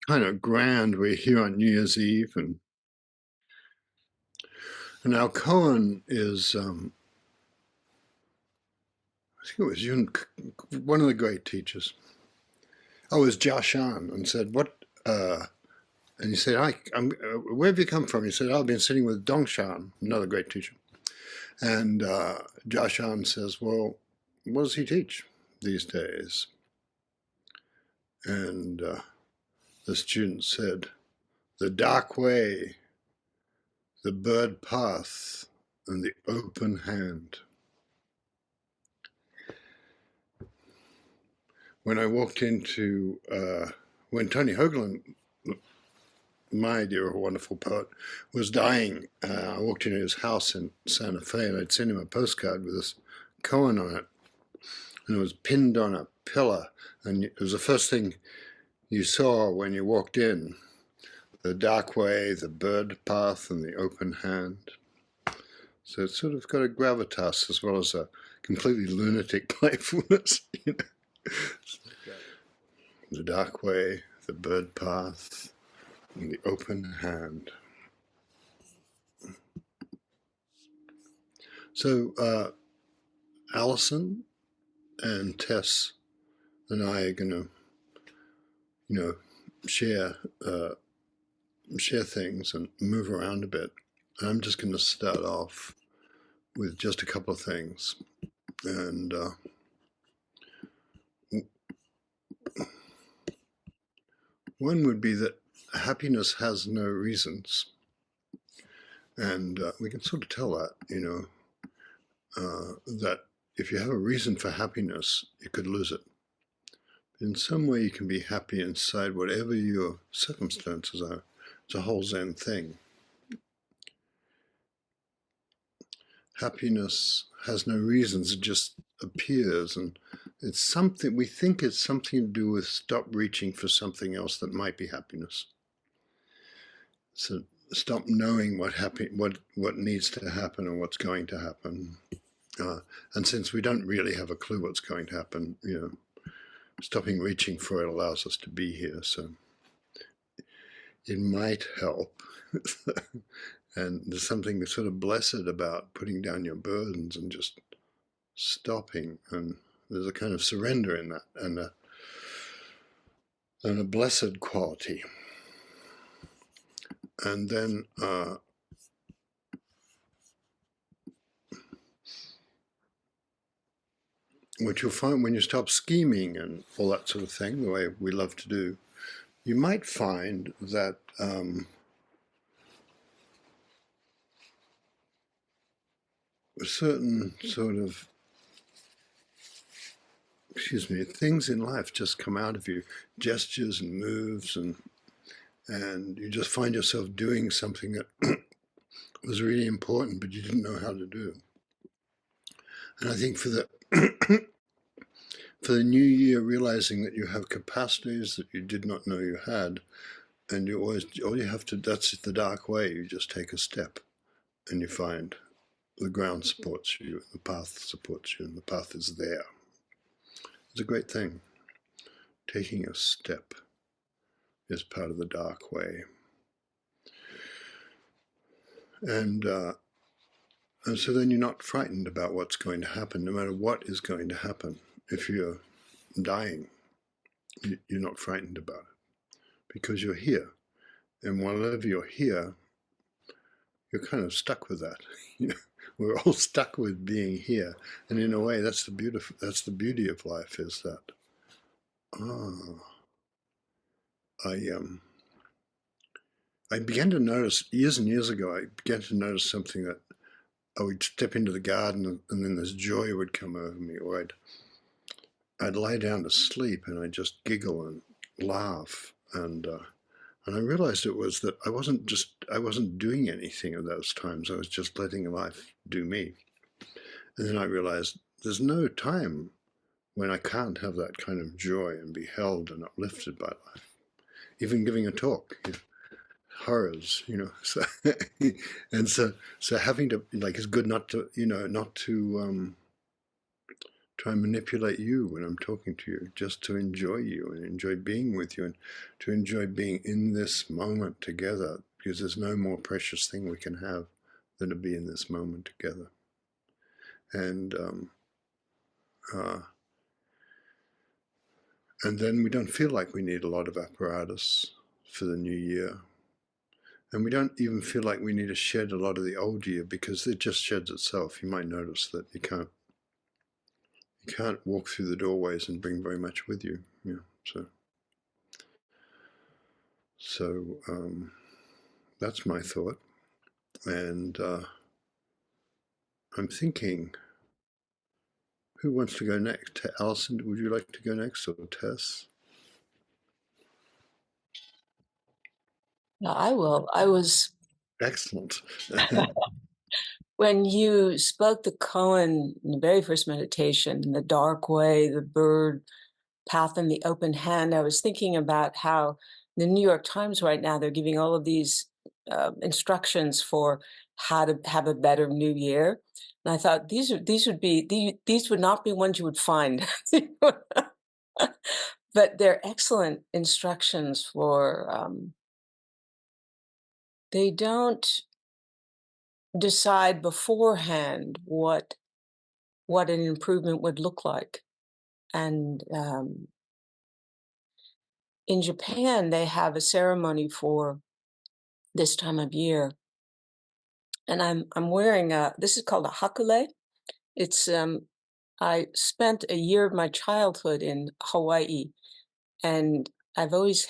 kind of grand. We're here on New Year's Eve, and now Cohen is, I think it was one of the great teachers. Oh, it was Jashan, and said, "What?" And he said, "Where have you come from?" He said, "I've been sitting with Dongshan, another great teacher." And Jashan says, "Well, what does he teach these days?" And the student said, "The dark way, the bird path, and the open hand." When I walked into, when Tony Hoagland, my dear wonderful poet, was dying, I walked into his house in Santa Fe, and I'd sent him a postcard with this koan on it, and it was pinned on a pillar, and it was the first thing you saw when you walked in: the dark way, the bird path, and the open hand. So it's sort of got a gravitas as well as a completely lunatic playfulness, you know. The dark way, the bird path, and the open hand. So Allison and Tess and I are going to, share things and move around a bit. I'm just going to start off with just a couple of things, and one would be that happiness has no reasons, and we can sort of tell that, that if you have a reason for happiness, you could lose it. In some way, you can be happy inside whatever your circumstances are. It's a whole Zen thing. Happiness has no reasons, it just appears, and it's something, we think it's something to do with stop reaching for something else that might be happiness. So stop knowing what needs to happen or what's going to happen. And since we don't really have a clue what's going to happen, stopping reaching for it allows us to be here. So it might help. And there's something sort of blessed about putting down your burdens and just stopping. And there's a kind of surrender in that, and a blessed quality. And then what you'll find when you stop scheming and all that sort of thing, the way we love to do, you might find that a certain sort of, things in life just come out of you, gestures and moves, and you just find yourself doing something that was really important, but you didn't know how to do. And I think for the for the new year, realizing that you have capacities that you did not know you had, and all you have to, that's the dark way. You just take a step, and you find the ground supports you, the path supports you, and the path is there. It's a great thing. Taking a step is part of the dark way. And so then you're not frightened about what's going to happen, no matter what is going to happen. If you're dying, you're not frightened about it, because you're here. And whenever you're here, you're kind of stuck with that. We're all stuck with being here. And in a way, that's the beauty of life, is that, I began to notice, years and years ago, I began to notice something that I would step into the garden and then this joy would come over me, or I'd lie down to sleep and I'd just giggle and laugh. And I realized it was that I wasn't doing anything at those times. I was just letting life do me. And then I realized there's no time when I can't have that kind of joy and be held and uplifted by life. Even giving a talk, horrors, So, and so having to, it's good not to try and manipulate you when I'm talking to you, just to enjoy you and enjoy being with you and to enjoy being in this moment together, because there's no more precious thing we can have than to be in this moment together. Uh, and then we don't feel like we need a lot of apparatus for the new year. And we don't even feel like we need to shed a lot of the old year, because it just sheds itself. You might notice that you can't walk through the doorways and bring very much with you. So that's my thought. And I'm thinking, who wants to go next? Allison, would you like to go next, or Tess? No, I will. I was Excellent. when you spoke the koan in the very first meditation, in the dark way, the bird path and the open hand, I was thinking about how the New York Times right now, they're giving all of these instructions for how to have a better new year. And I thought these would not be ones you would find. But they're excellent instructions for, they don't decide beforehand what an improvement would look like. And in Japan, they have a ceremony for this time of year, and I'm wearing this is called a hakule. It's I spent a year of my childhood in Hawaii, and it always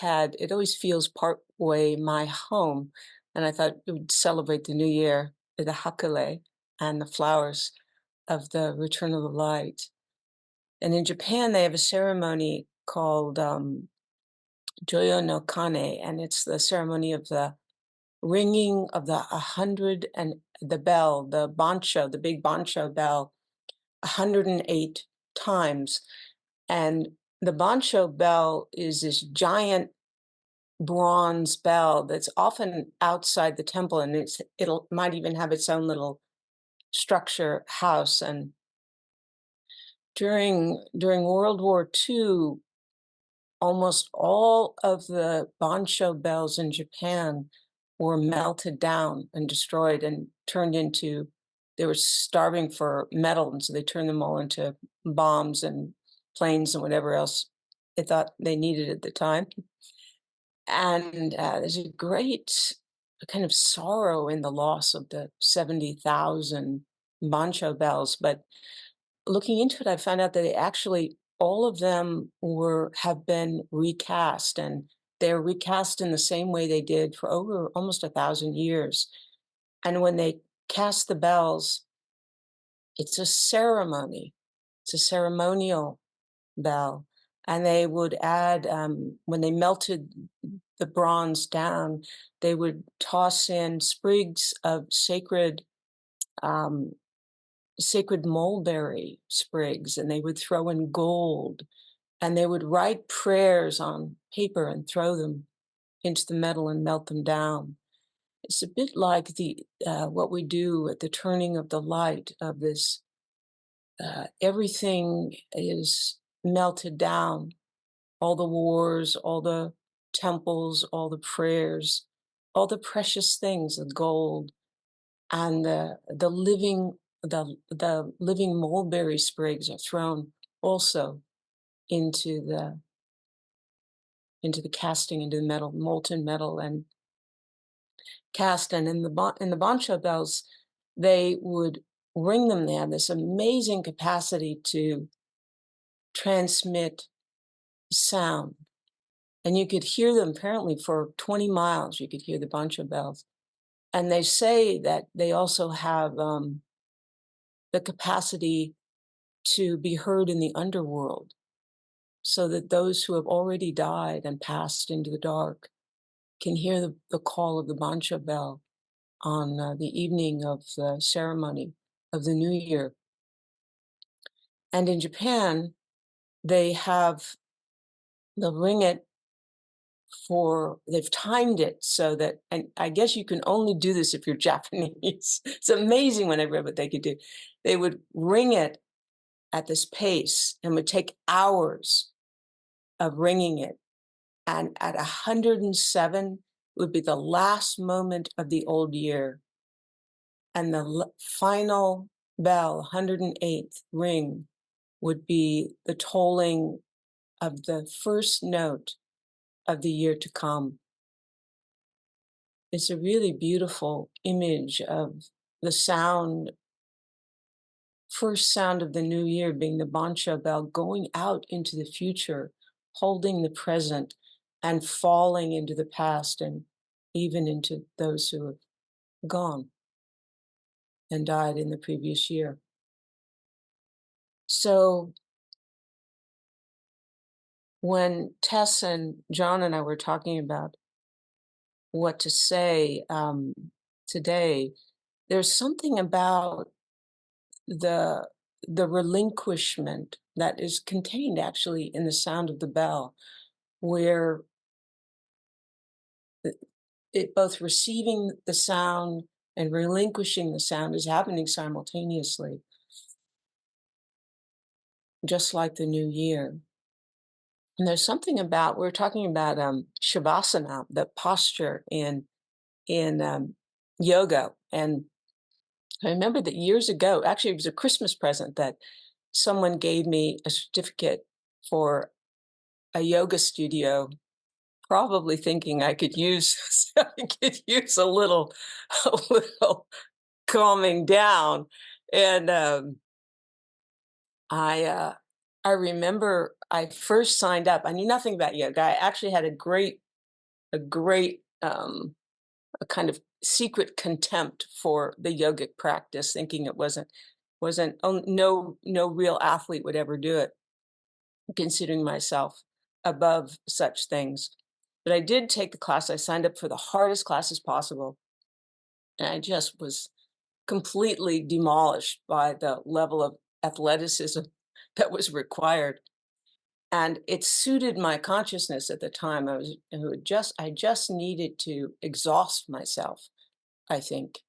feels part way my home, and I thought it would celebrate the new year with the hakule and the flowers of the return of the light. And in Japan, they have a ceremony called Joyo no Kane, and it's the ceremony of the ringing of the 100 and the bell, the bancho, the big bancho bell, 108 times. And the bancho bell is this giant bronze bell that's often outside the temple, and it'll might even have its own little structure house. And during World War II, almost all of the bancho bells in Japan were melted down and destroyed and turned into, they were starving for metal, and so they turned them all into bombs and planes and whatever else they thought they needed at the time. And there's a great kind of sorrow in the loss of the 70,000 bancho bells. But looking into it, I found out that they actually, all of them have been recast, and they're recast in the same way they did for over almost 1,000 years. And when they cast the bells, it's a ceremony. It's a ceremonial bell. And they would add, when they melted the bronze down, they would toss in sprigs of sacred mulberry sprigs, and they would throw in gold, and they would write prayers on paper and throw them into the metal and melt them down. It's a bit like what we do at the turning of the light of this. Everything is melted down, all the wars, all the temples, all the prayers, all the precious things, the gold, and the living mulberry sprigs are thrown also into the casting, into the metal, molten metal, and cast. And in the bancho bells, they would ring them. They had this amazing capacity to transmit sound, and you could hear them apparently for 20 miles. You could hear the bancho bells. And they say that they also have the capacity to be heard in the underworld, so that those who have already died and passed into the dark can hear the call of the bancho bell on the evening of the ceremony of the New Year. And in Japan, they'll ring it they've timed it so that, and I guess you can only do this if you're Japanese. It's amazing when I read what they could do. They would ring it at this pace and would take hours of ringing it. And at 107 would be the last moment of the old year. And the final bell, 108th ring, would be the tolling of the first note of the year to come. It's a really beautiful image of the sound, first sound of the new year being the Basho bell going out into the future, holding the present and falling into the past and even into those who have gone and died in the previous year. So when Tess and John and I were talking about what to say today, there's something about the relinquishment that is contained actually in the sound of the bell, where it both receiving the sound and relinquishing the sound is happening simultaneously, just like the new year. And there's something about, we're talking about shavasana, the posture in yoga. And I remember that years ago, actually it was a Christmas present that someone gave me a certificate for a yoga studio, probably thinking I could use I could use a little calming down. And I remember I first signed up. I knew nothing about yoga. I actually had a great a kind of secret contempt for the yogic practice, thinking it wasn't no real athlete would ever do it, considering myself above such things. But I did take the class. I signed up for the hardest classes possible, and I just was completely demolished by the level of athleticism that was required. And it suited my consciousness at the time. I just needed to exhaust myself, I think.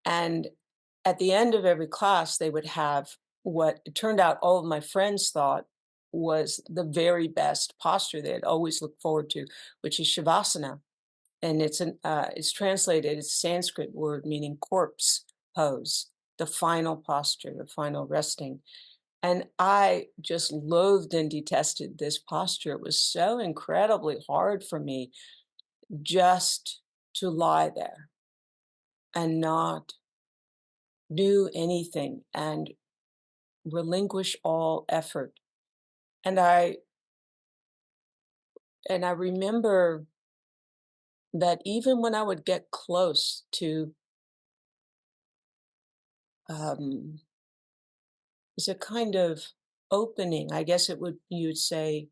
And at the end of every class, they would have what it turned out all of my friends thought was the very best posture they had always looked forward to, which is shavasana. And it's translated, it's a Sanskrit word meaning corpse pose, the final posture, the final resting. And I just loathed and detested this posture. It was so incredibly hard for me just to lie there and not do anything and relinquish all effort. And I remember that even when I would get close to it's a kind of opening, I guess you'd say,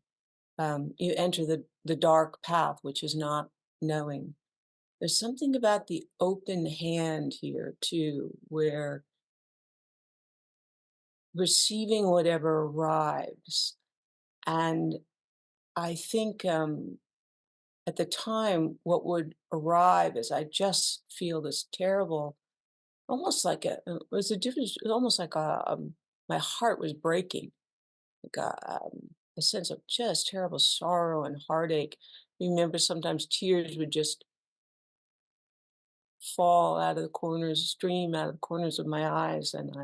you enter the dark path, which is not knowing. There's something about the open hand here too, where receiving whatever arrives. And I think at the time, what would arrive is I just feel this terrible, almost like it was a difference, it was almost like my heart was breaking, like a sense of just terrible sorrow and heartache. Remember, sometimes tears would just fall out of the corners, stream out of the corners of my eyes, and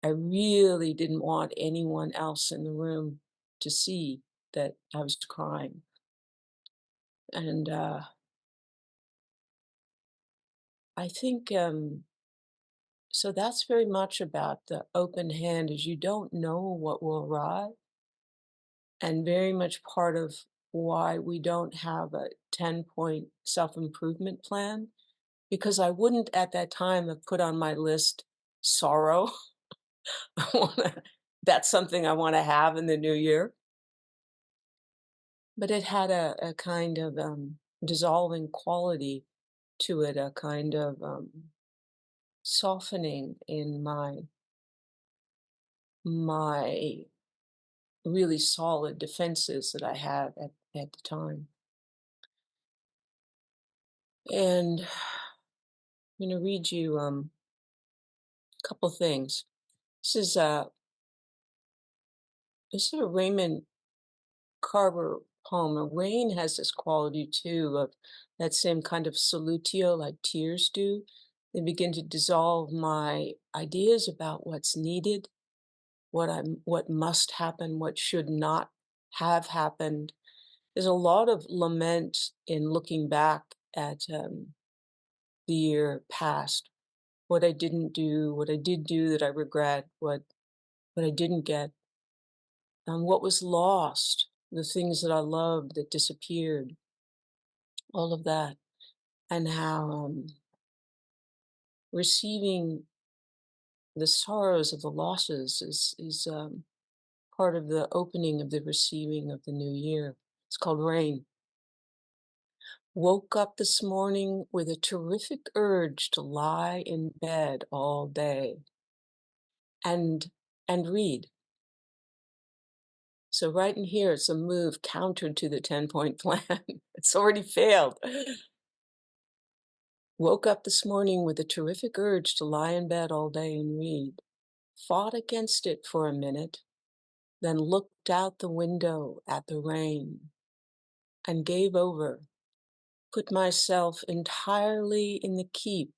I really didn't want anyone else in the room to see that I was crying. And I think so. That's very much about the open hand, is you don't know what will arrive, and very much part of why we don't have a 10-point self-improvement plan, because I wouldn't at that time have put on my list sorrow. That's something I want to have in the new year. But it had a kind of dissolving quality to it, a kind of softening in my really solid defenses that I had at the time. And I'm going to read you a couple things. This is this is a Raymond Carver poem. And rain has this quality too of that same kind of solutio, like tears do. They begin to dissolve my ideas about what's needed, what must happen, what should not have happened. There's a lot of lament in looking back at the year past, what I didn't do, what I did do that I regret, what I didn't get, what was lost, the things that I loved that disappeared, all of that, and how receiving the sorrows of the losses is part of the opening of the receiving of the new year. It's called rain. Woke up this morning with a terrific urge to lie in bed all day and read. So right in here, it's a move counter to the 10-point plan. It's already failed. Woke up this morning with a terrific urge to lie in bed all day and read. Fought against it for a minute, then looked out the window at the rain and gave over, put myself entirely in the keep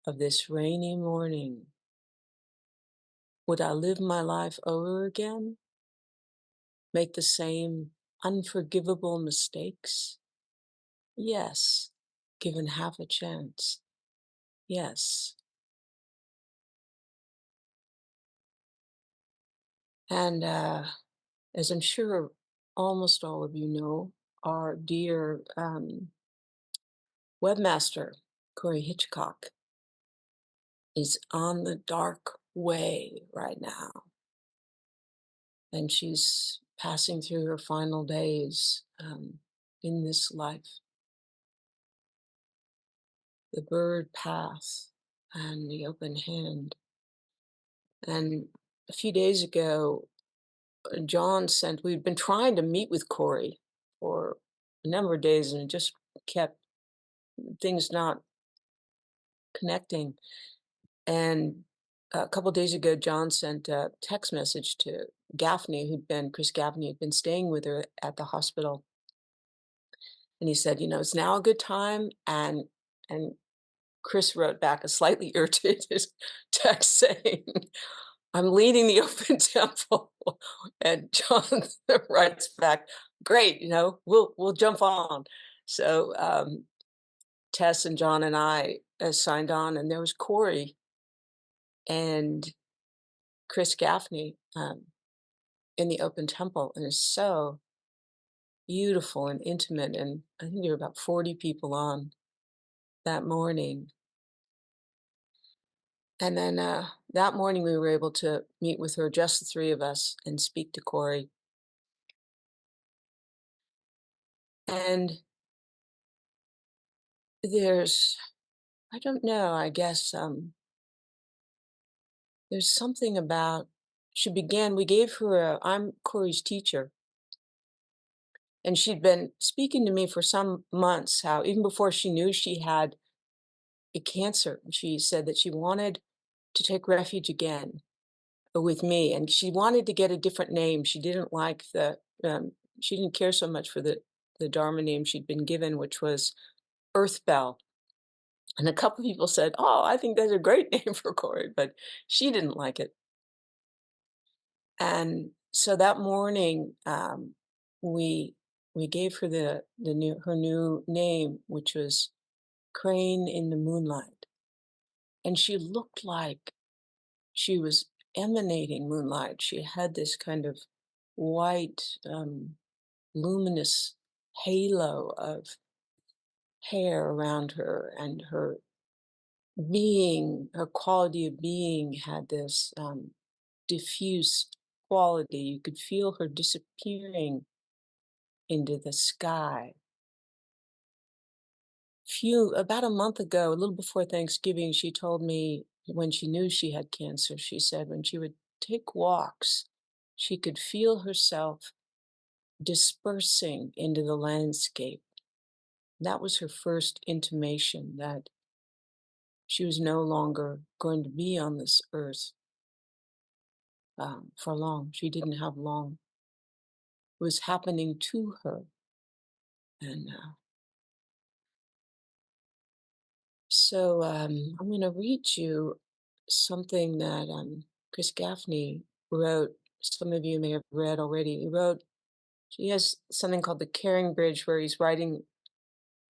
of this rainy morning. Would I live my life over again? Make the same unforgivable mistakes? Yes, given half a chance. Yes. And as I'm sure almost all of you know, our dear webmaster, Corey Hitchcock, is on the dark way right now. And she's passing through her final days in this life. The bird path and the open hand. And a few days ago, we'd been trying to meet with Corey for a number of days and it just kept things not connecting. And a couple of days ago, John sent a text message to Chris Gaffney, who'd been staying with her at the hospital. And he said, it's now a good time. And Chris wrote back a slightly irritated text saying, I'm leading the open temple. And John writes back, great, we'll jump on. So Tess and John and I signed on, and there was Corey and Chris Gaffney in the open temple. And it's so beautiful and intimate. And I think there were about 40 people on that morning. And then that morning we were able to meet with her, just the three of us, and speak to Corey. And I don't know, I guess there's something about, we gave her I'm Corey's teacher. And she'd been speaking to me for some months, how even before she knew she had a cancer, she said that she wanted to take refuge again with me. And she wanted to get a different name. She didn't like she didn't care so much for the Dharma name she'd been given, which was Earth Bell. And a couple of people said, oh, I think that's a great name for Corey, but she didn't like it. And so that morning, we gave her her new name, which was Crane in the Moonlight. And she looked like she was emanating moonlight. She had this kind of white, luminous halo of hair around her, and her quality of being had this diffuse quality. You could feel her disappearing into the sky. About a month ago, a little before Thanksgiving, she told me when she knew she had cancer, she said when she would take walks, she could feel herself dispersing into the landscape. That was her first intimation that she was no longer going to be on this earth for long. She didn't have long. was happening to her. And so I'm going to read you something that Chris Gaffney wrote. Some of you may have read already. He has something called the Caring Bridge, where he's writing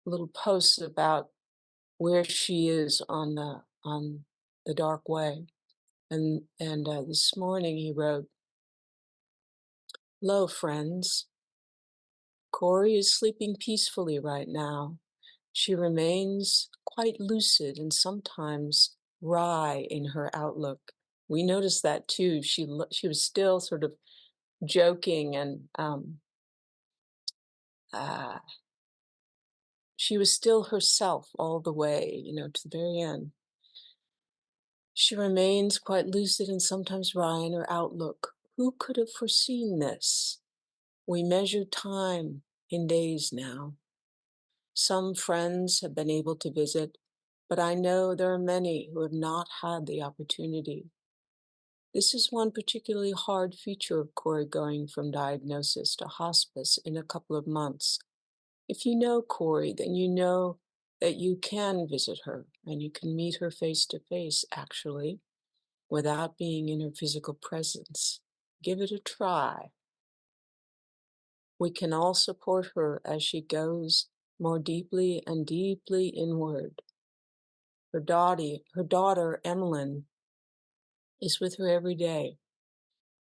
little posts about where she is on the dark way. And this morning he wrote, "Hello, friends. Corey is sleeping peacefully right now. She remains quite lucid and sometimes wry in her outlook." We noticed that too. She was still sort of joking, and uh, she was still herself all the way, to the very end. She remains quite lucid and sometimes wry in her outlook. Who could have foreseen this? We measure time in days now. Some friends have been able to visit, but I know there are many who have not had the opportunity. This is one particularly hard feature of Corey going from diagnosis to hospice in a couple of months. If you know Corey, then you know that you can visit her and you can meet her face to face, actually, without being in her physical presence. Give it a try. We can all support her as she goes more deeply and deeply inward. Her daughter, Emmeline, is with her every day,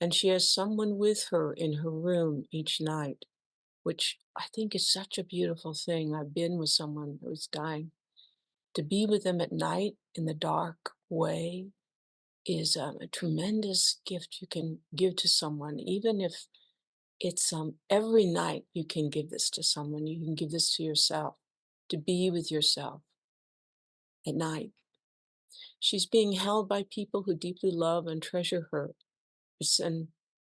and she has someone with her in her room each night, which I think is such a beautiful thing. I've been with someone who's dying. To be with them at night in the dark way is a tremendous gift you can give to someone. Even if it's every night you can give this to someone, you can give this to yourself, to be with yourself at night. She's being held by people who deeply love and treasure her. It's an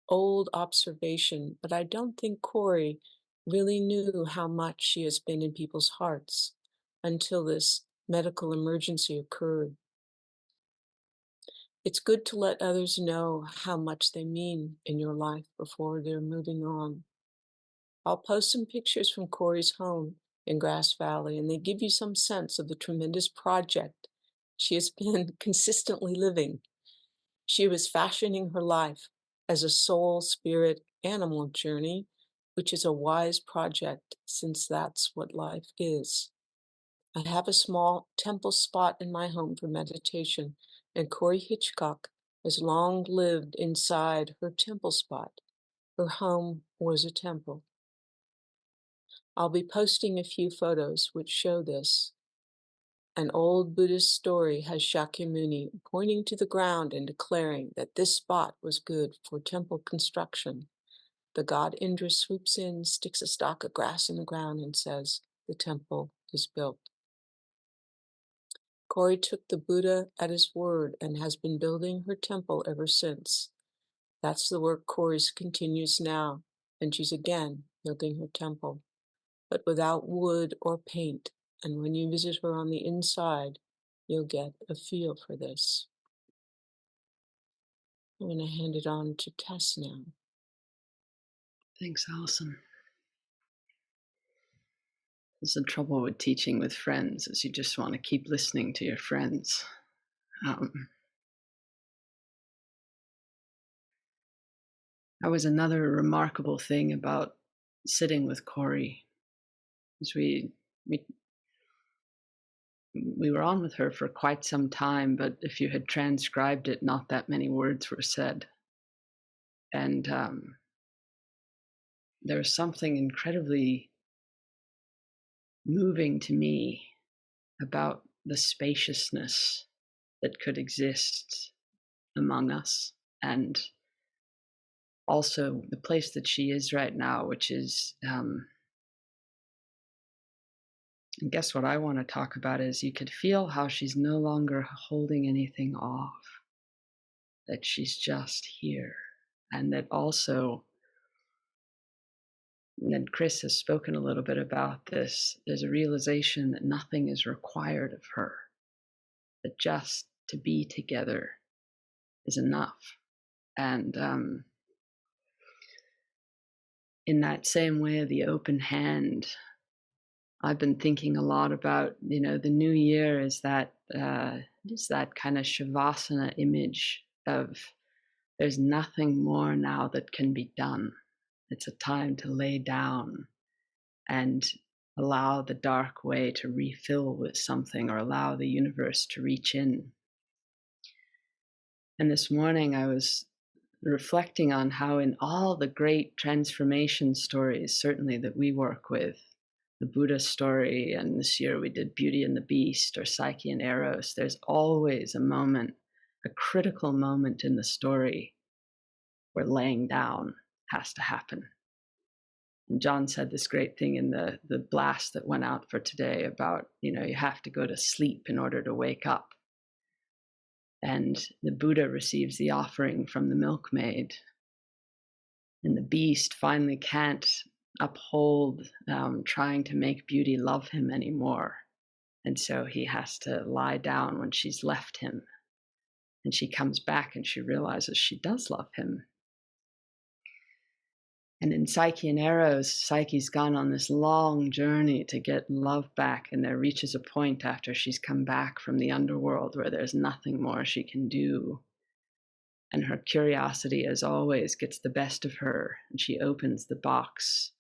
old observation, but I don't think Corey really knew how much she has been in people's hearts until this medical emergency occurred. It's good to let others know how much they mean in your life before they're moving on. I'll post some pictures from Corey's home in Grass Valley, and they give you some sense of the tremendous project she has been consistently living. She was fashioning her life as a soul, spirit, animal journey, which is a wise project since that's what life is. I have a small temple spot in my home for meditation, and Corey Hitchcock has long lived inside her temple spot. Her home was a temple. I'll be posting a few photos which show this. An old Buddhist story has Shakyamuni pointing to the ground and declaring that this spot was good for temple construction. The god Indra swoops in, sticks a stalk of grass in the ground, and says, "The temple is built." Corey took the Buddha at his word and has been building her temple ever since. That's the work Corey's continues now, and she's again building her temple, but without wood or paint. And when you visit her on the inside, you'll get a feel for this. I'm going to hand it on to Tess now. Thanks, Allison. There's the trouble with teaching with friends, is you just want to keep listening to your friends. That was another remarkable thing about sitting with Corey, is we were on with her for quite some time, but if you had transcribed it, not that many words were said. And there was something incredibly moving to me about the spaciousness that could exist among us, and also the place that she is right now, which is, I guess what I want to talk about is you could feel how she's no longer holding anything off, that she's just here. And that also, and Chris has spoken a little bit about this, there's a realization that nothing is required of her, that just to be together is enough. And in that same way of the open hand, I've been thinking a lot about, the new year is that kind of shavasana image of there's nothing more now that can be done. It's a time to lay down and allow the dark way to refill with something, or allow the universe to reach in. And this morning I was reflecting on how in all the great transformation stories, certainly that we work with, the Buddha story, and this year we did Beauty and the Beast or Psyche and Eros, there's always a moment, a critical moment in the story where laying down has to happen. And John said this great thing in the blast that went out for today about, you have to go to sleep in order to wake up. And the Buddha receives the offering from the milkmaid. And the beast finally can't uphold trying to make Beauty love him anymore. And so he has to lie down when she's left him. And she comes back and she realizes she does love him. And in Psyche and Eros, Psyche's gone on this long journey to get love back, and there reaches a point after she's come back from the underworld where there's nothing more she can do. And her curiosity, as always, gets the best of her, and she opens the box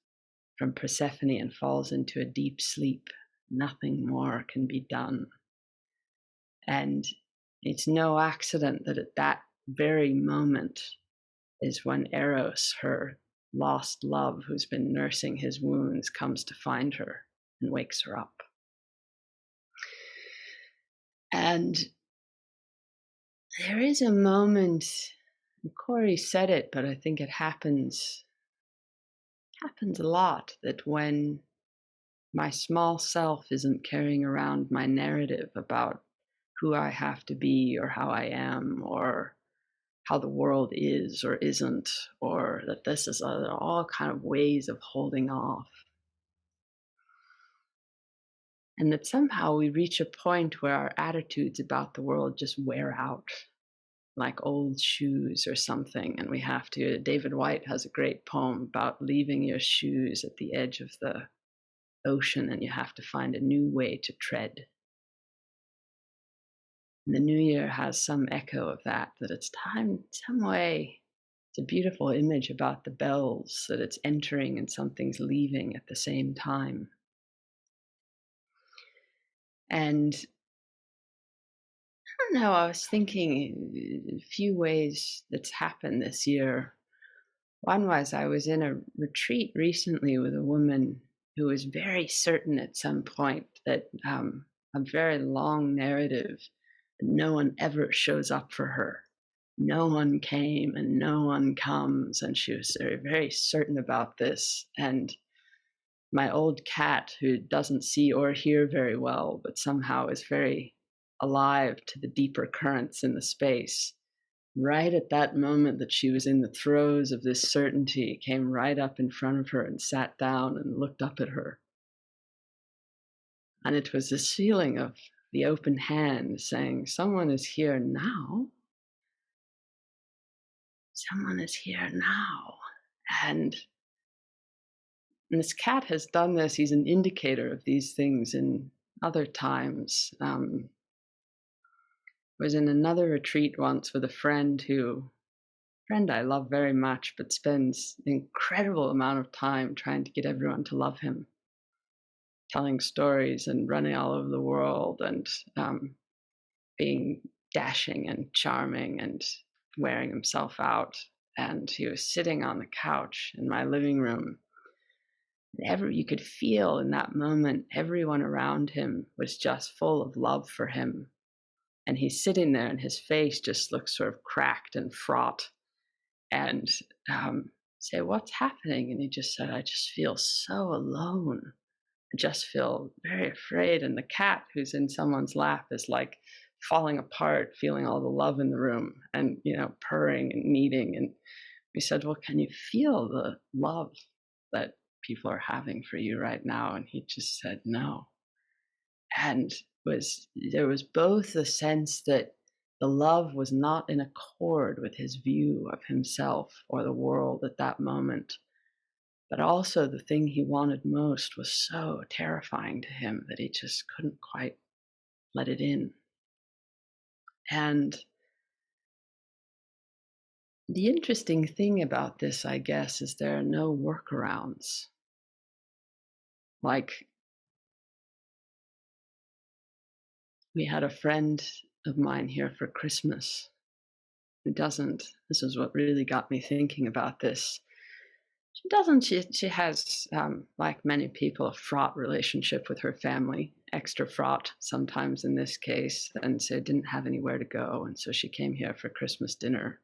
from Persephone and falls into a deep sleep. Nothing more can be done. And it's no accident that at that very moment is when Eros, her lost love who's been nursing his wounds, comes to find her and wakes her up. And there is a moment, Corey said it, but I think it happens a lot, that when my small self isn't carrying around my narrative about who I have to be or how I am or how the world is or isn't, or that this is all kind of ways of holding off. And that somehow we reach a point where our attitudes about the world just wear out, like old shoes or something, and we have to. David Whyte has a great poem about leaving your shoes at the edge of the ocean, and you have to find a new way to tread. And the new year has some echo of that it's time, some way. It's a beautiful image about the bells, that it's entering and something's leaving at the same time. And I don't know, I was thinking a few ways that's happened this year. One was I was in a retreat recently with a woman who was very certain at some point that a very long narrative, that no one ever shows up for her. No one came and no one comes. And she was very, very certain about this. And my old cat, who doesn't see or hear very well, but somehow is very alive to the deeper currents in the space, right at that moment that she was in the throes of this certainty, came right up in front of her and sat down and looked up at her. And it was this feeling of the open hand saying, someone is here now. Someone is here now. And this cat has done this. He's an indicator of these things in other times. Was in another retreat once with a friend I love very much, but spends an incredible amount of time trying to get everyone to love him, telling stories and running all over the world and being dashing and charming and wearing himself out. And he was sitting on the couch in my living room. You could feel in that moment, everyone around him was just full of love for him. And he's sitting there and his face just looks sort of cracked and fraught. And say, what's happening? And he just said, I just feel so alone. I just feel very afraid. And the cat who's in someone's lap is like falling apart, feeling all the love in the room and, purring and needing. And we said, well, can you feel the love that people are having for you right now? And he just said, no. And there was both the sense that the love was not in accord with his view of himself or the world at that moment, But also the thing he wanted most was so terrifying to him that he just couldn't quite let it in. And the interesting thing about this, I guess, is there are no workarounds. Like, we had a friend of mine here for Christmas who doesn't, this is what really got me thinking about this. She has, like many people, a fraught relationship with her family, extra fraught sometimes in this case, and so didn't have anywhere to go. And so she came here for Christmas dinner.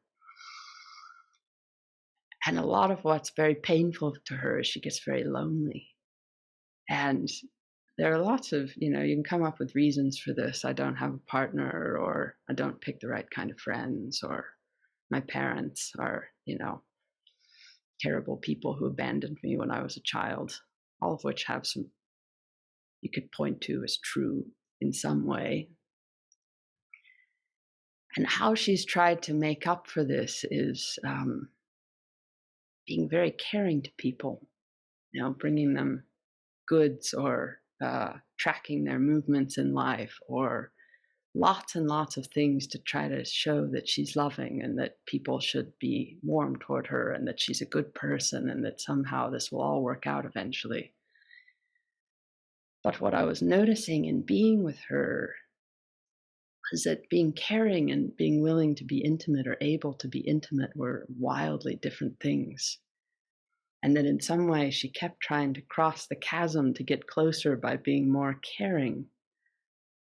And a lot of what's very painful to her is she gets very lonely. And there are lots of, you can come up with reasons for this. I don't have a partner, or I don't pick the right kind of friends, or my parents are, terrible people who abandoned me when I was a child, all of which have some you could point to as true in some way. And how she's tried to make up for this is being very caring to people, bringing them goods, or tracking their movements in life, or lots and lots of things to try to show that she's loving and that people should be warm toward her and that she's a good person and that somehow this will all work out eventually. But what I was noticing in being with her is that being caring and being willing to be intimate, or able to be intimate, were wildly different things. And that in some way she kept trying to cross the chasm to get closer by being more caring.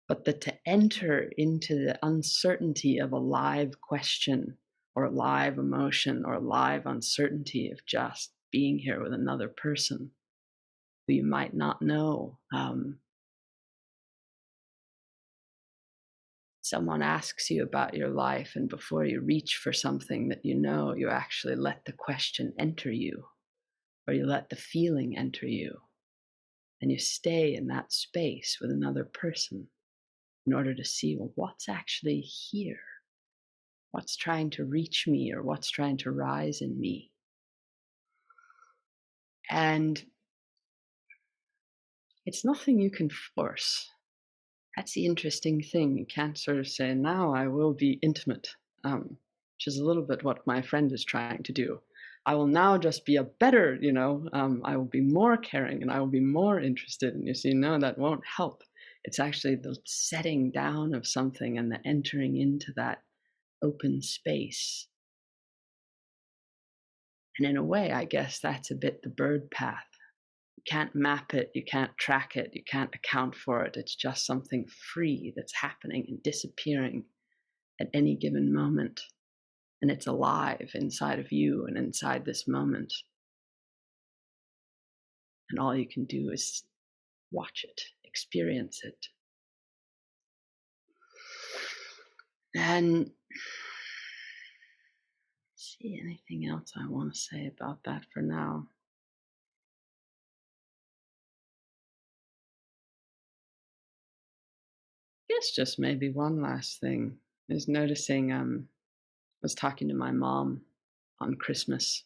But that to enter into the uncertainty of a live question, or live emotion, or live uncertainty of just being here with another person who you might not know. Someone asks you about your life, and before you reach for something that you actually let the question enter you, or you let the feeling enter you, and you stay in that space with another person in order to see, well, what's actually here? What's trying to reach me, or what's trying to rise in me? And it's nothing you can force. That's the interesting thing. You can't sort of say, now I will be intimate, which is a little bit what my friend is trying to do. I will now just be a better, I will be more caring and I will be more interested. And you see, no, that won't help. It's actually the setting down of something and the entering into that open space. And in a way, I guess that's a bit the bird path. You can't map it, you can't track it, you can't account for it. It's just something free that's happening and disappearing at any given moment. And it's alive inside of you and inside this moment. And all you can do is watch it, experience it. And see, anything else I want to say about that for now? I guess just maybe one last thing is noticing, I was talking to my mom on Christmas.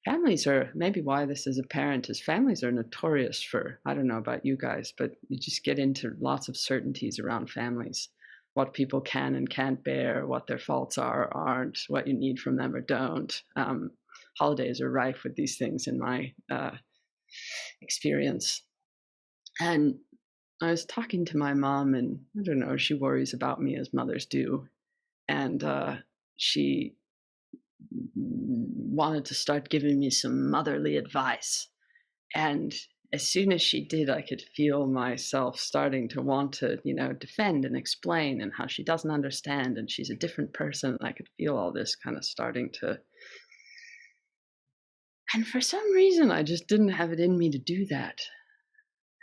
Families are, maybe why this is apparent is families are notorious for, I don't know about you guys, but you just get into lots of certainties around families. What people can and can't bear, what their faults are or aren't, what you need from them or don't. Holidays are rife with these things in my experience. And I was talking to my mom, and I don't know, she worries about me as mothers do. And she wanted to start giving me some motherly advice. And as soon as she did, I could feel myself starting to want to, defend and explain, and how she doesn't understand and she's a different person. I could feel all this kind of starting to. And for some reason, I just didn't have it in me to do that.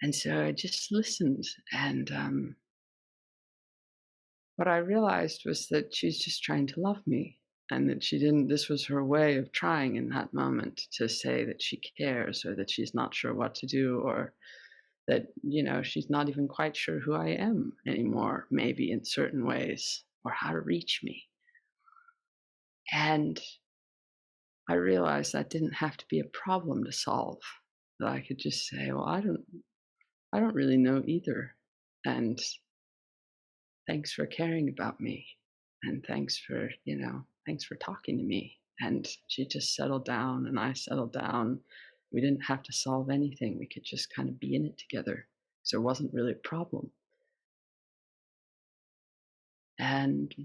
And so I just listened. And what I realized was that she's just trying to love me. And that this was her way of trying in that moment to say that she cares, or that she's not sure what to do, or that, she's not even quite sure who I am anymore, maybe in certain ways, or how to reach me. And I realized that didn't have to be a problem to solve. That I could just say, well, I don't really know either. And thanks for caring about me. And thanks for, thanks for talking to me. And she just settled down and I settled down. We didn't have to solve anything. We could just kind of be in it together. So it wasn't really a problem. And I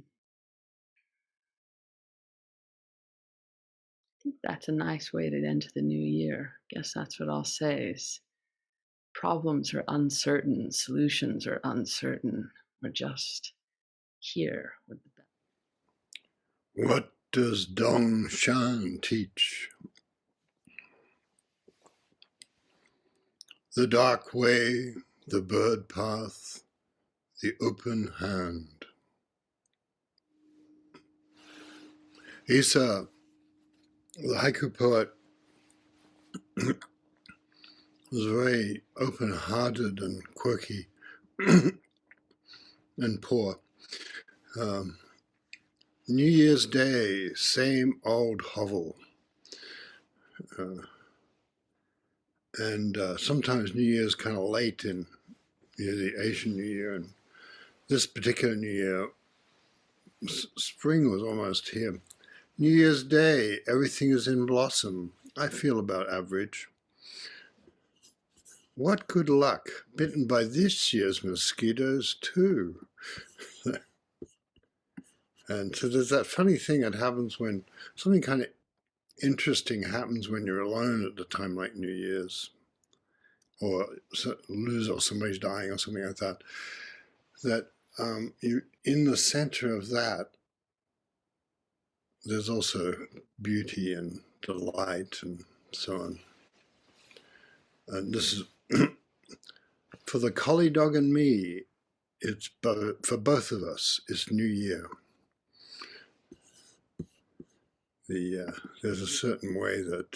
think that's a nice way to enter the new year. I guess that's what I'll say is problems are uncertain, solutions are uncertain. We're just here with the What does Dong Shan teach? The dark way, the bird path, the open hand. Isa, the haiku poet, was very open-hearted and quirky and poor. New Year's Day, same old hovel. And sometimes New Year's kind of late in the Asian New Year. And this particular New Year, spring was almost here. New Year's Day, everything is in blossom. I feel about average. What good luck, bitten by this year's mosquitoes too. And so there's that funny thing that happens when something kind of interesting happens when you're alone at a time like New Year's, or lose or somebody's dying or something like that, that you in the center of that, there's also beauty and delight and so on. And this is, for the collie dog and me, it's for both of us, it's New Year. There's a certain way that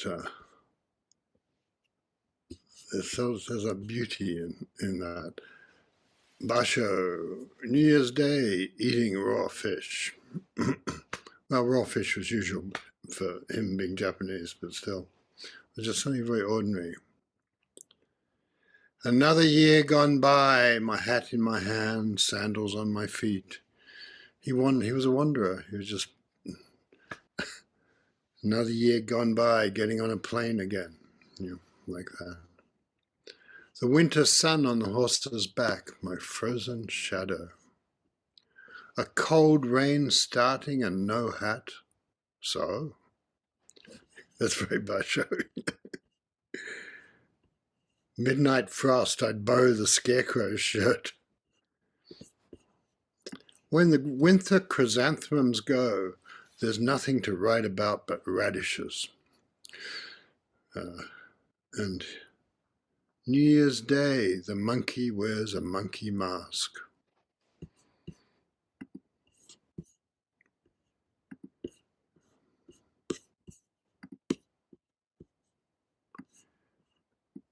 there's a beauty in that. Basho, New Year's Day, eating raw fish. Well, raw fish was usual for him being Japanese, but still, it was just something very ordinary. Another year gone by, my hat in my hand, sandals on my feet. He was a wanderer. He was just another year gone by, getting on a plane again, like that. The winter sun on the horse's back, my frozen shadow. A cold rain starting and no hat. So, that's very Basho. Midnight frost, I'd borrow the scarecrow's shirt. When the winter chrysanthemums go, there's nothing to write about but radishes. And New Year's Day, the monkey wears a monkey mask.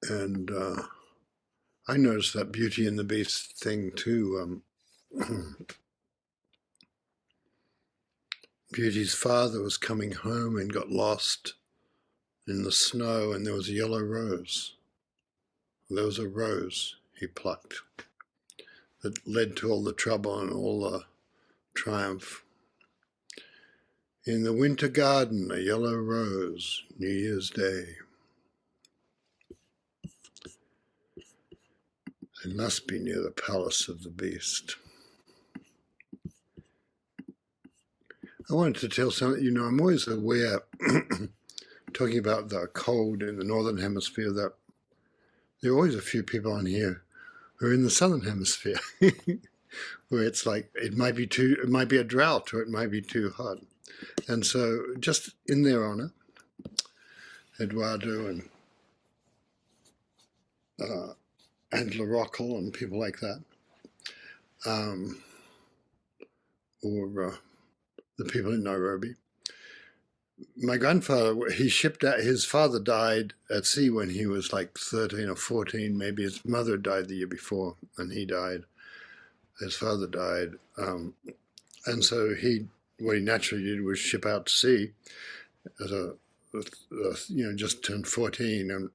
And I noticed that Beauty and the Beast thing too. Beauty's father was coming home and got lost in the snow, and there was a yellow rose. There was a rose he plucked that led to all the trouble and all the triumph. In the winter garden, a yellow rose, New Year's Day. It must be near the palace of the beast. I wanted to tell something, I'm always aware, talking about the cold in the northern hemisphere, that there are always a few people on here who are in the southern hemisphere, where it's like, it might be a drought or it might be too hot. And so just in their honor, Eduardo and LaRockel and people like that, or the people in Nairobi. My grandfather, he shipped out, his father died at sea when he was like 13 or 14, maybe his mother died the year before, and he died. His father died. And so what he naturally did was ship out to sea as a just turned 14,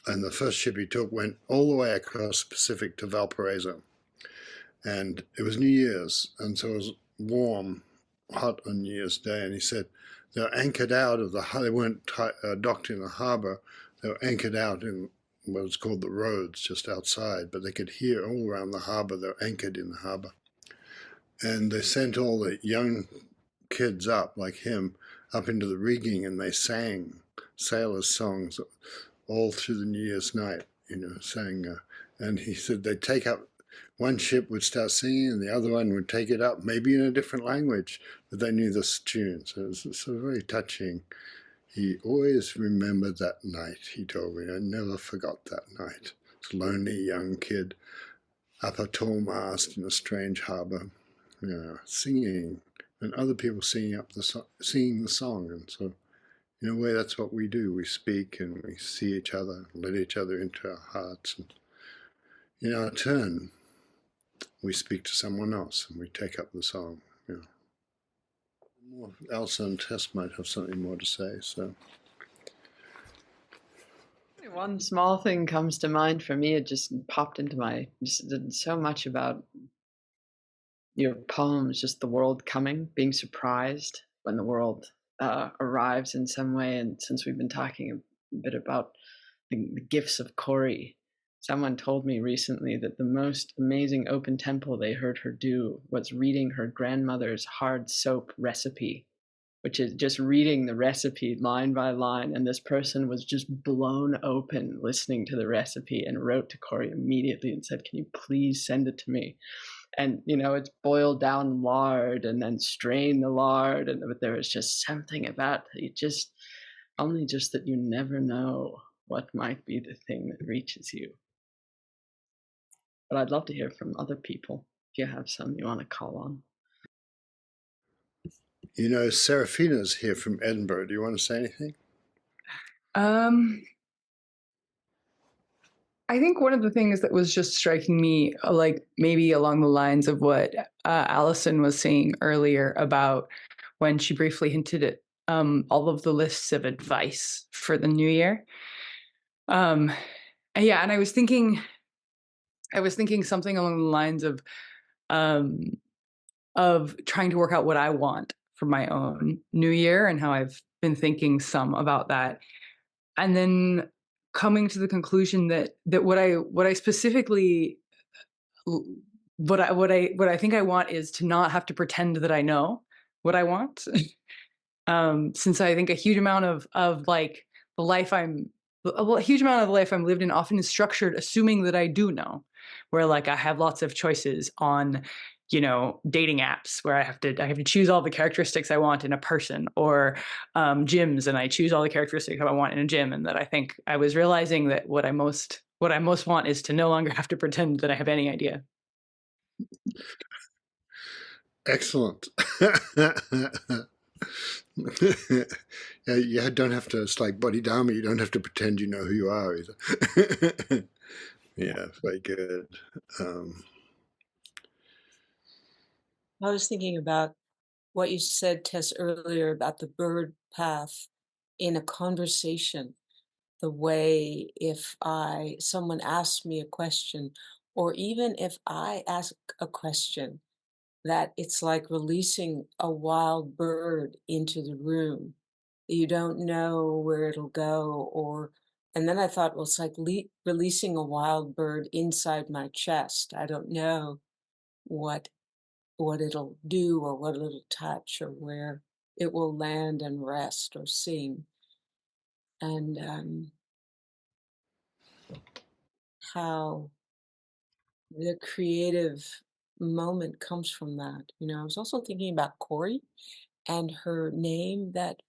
and the first ship he took went all the way across the Pacific to Valparaiso. And it was New Year's, and so it was warm, hot on New Year's Day. And he said they're anchored out of they weren't docked in the harbor. They were anchored out in what was called the roads, just outside, but they could hear all around the harbor. They're anchored in the harbor. And they sent all the young kids up, like him, up into the rigging, and they sang sailors' songs all through the New Year's night, sang. And he said they'd take up, one ship would start singing and the other one would take it up, maybe in a different language, but they knew this tune. So it was sort of very touching. He always remembered that night, he told me. I never forgot that night. This lonely young kid up a tall mast in a strange harbor, singing, and other people singing the song. And so, in a way, that's what we do. We speak and we see each other, let each other into our hearts. And in our turn, we speak to someone else and we take up the song. More Allison and Tess might have something more to say. So, one small thing comes to mind for me. It just popped into so much about your poems, just the world coming, being surprised when the world arrives in some way. And since we've been talking a bit about the gifts of Corey, someone told me recently that the most amazing open temple they heard her do was reading her grandmother's hard soap recipe, which is just reading the recipe line by line. And this person was just blown open listening to the recipe and wrote to Corey immediately and said, "Can you please send it to me?" And, it's boiled down lard and then strain the lard. But there was just something about it, only just that you never know what might be the thing that reaches you. But I'd love to hear from other people if you have some you want to call on. Seraphina's here from Edinburgh. Do you want to say anything? I think one of the things that was just striking me, like maybe along the lines of what Allison was saying earlier about when she briefly hinted at all of the lists of advice for the new year. And I was thinking something along the lines of trying to work out what I want for my own new year and how I've been thinking some about that. And then coming to the conclusion that what I specifically what I think I want is to not have to pretend that I know what I want. Since I think a huge amount of like the life a huge amount of the life I'm lived in often is structured assuming that I do know, where like I have lots of choices on dating apps where I have to choose all the characteristics I want in a person, or gyms, and I choose all the characteristics I want in a gym. And that I think I was realizing that what I most want is to no longer have to pretend that I have any idea. Excellent. You don't have to, it's like body dharma, you don't have to pretend you know who you are either. Yeah, very good. I was thinking about what you said, Tess, earlier about the bird path in a conversation. The way if someone asks me a question, or even if I ask a question, that it's like releasing a wild bird into the room. You don't know where it'll go, and then I thought, well, it's like releasing a wild bird inside my chest. I don't know what it'll do or what it'll touch or where it will land and rest or sing. And how the creative moment comes from that. I was also thinking about Corey and her name that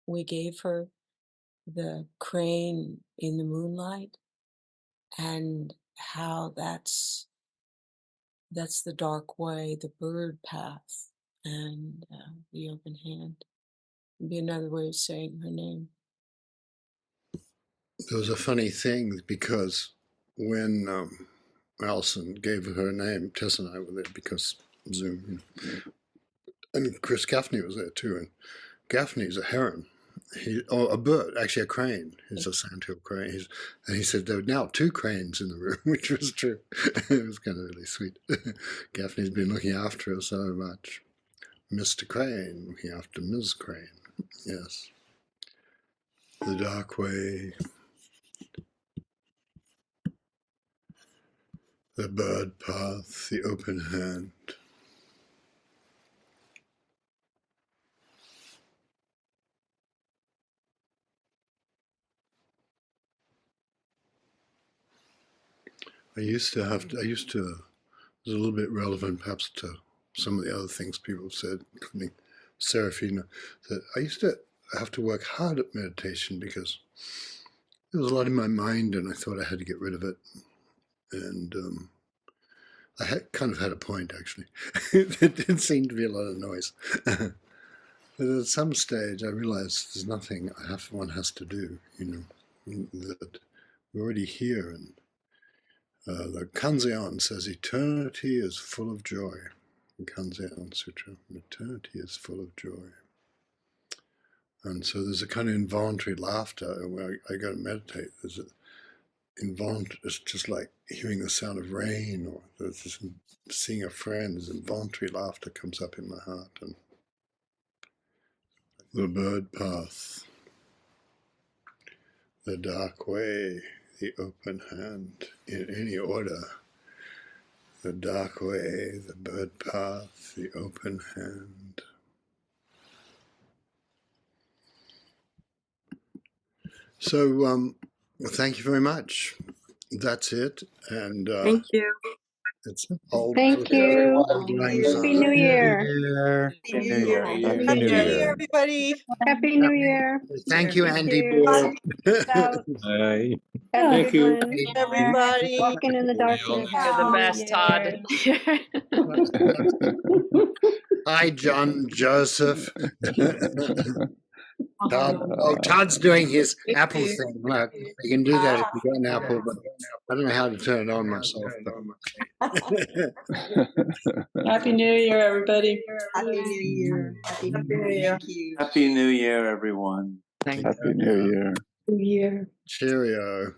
we gave her, the crane in the moonlight, and how that's the dark way, the bird path, and the open hand. It'd be another way of saying her name. There was a funny thing because when Allison gave her name, Tess and I were there because Zoom, and Chris Gaffney was there too. And Gaffney's a heron, a bird, actually a crane. He's a sandhill crane. And he said there were now 2 cranes in the room, which was true. It was kind of really sweet. Gaffney's been looking after her so much. Mr. Crane looking after Ms. Crane. Yes. The dark way. The bird path, the open hand. It was a little bit relevant perhaps to some of the other things people have said, including Serafina, that I used to have to work hard at meditation because there was a lot in my mind and I thought I had to get rid of it. And I kind of had a point, actually. There did seem to be a lot of noise. But at some stage I realized there's nothing one has to do, that we're already here. And the Kanzeon says eternity is full of joy. The Kanzeon Sutra, eternity is full of joy. And so there's a kind of involuntary laughter where I go to meditate. There's it's just like hearing the sound of rain, or seeing a friend. There's involuntary laughter comes up in my heart. And the bird path, the dark way, the open hand, in any order. The dark way, the bird path, the open hand. So, thank you very much. That's it. And Thank you. it's all. Thank you. Happy New Year. Happy New Year. Happy New Year, everybody. Happy New Year. Thank you, Andy. Cheers. Out. Bye. Thank you. Everybody. Walking in the darkness. You're the best, Todd. Hi, John Joseph. Todd's doing his Apple thing. Look, you can do that if you got an Apple, but I don't know how to turn it on myself. Happy New Year, everybody. Happy New Year. Happy New Year. Thank you. Happy New Year, everyone. Thank Happy New Year. New Year. Cheerio.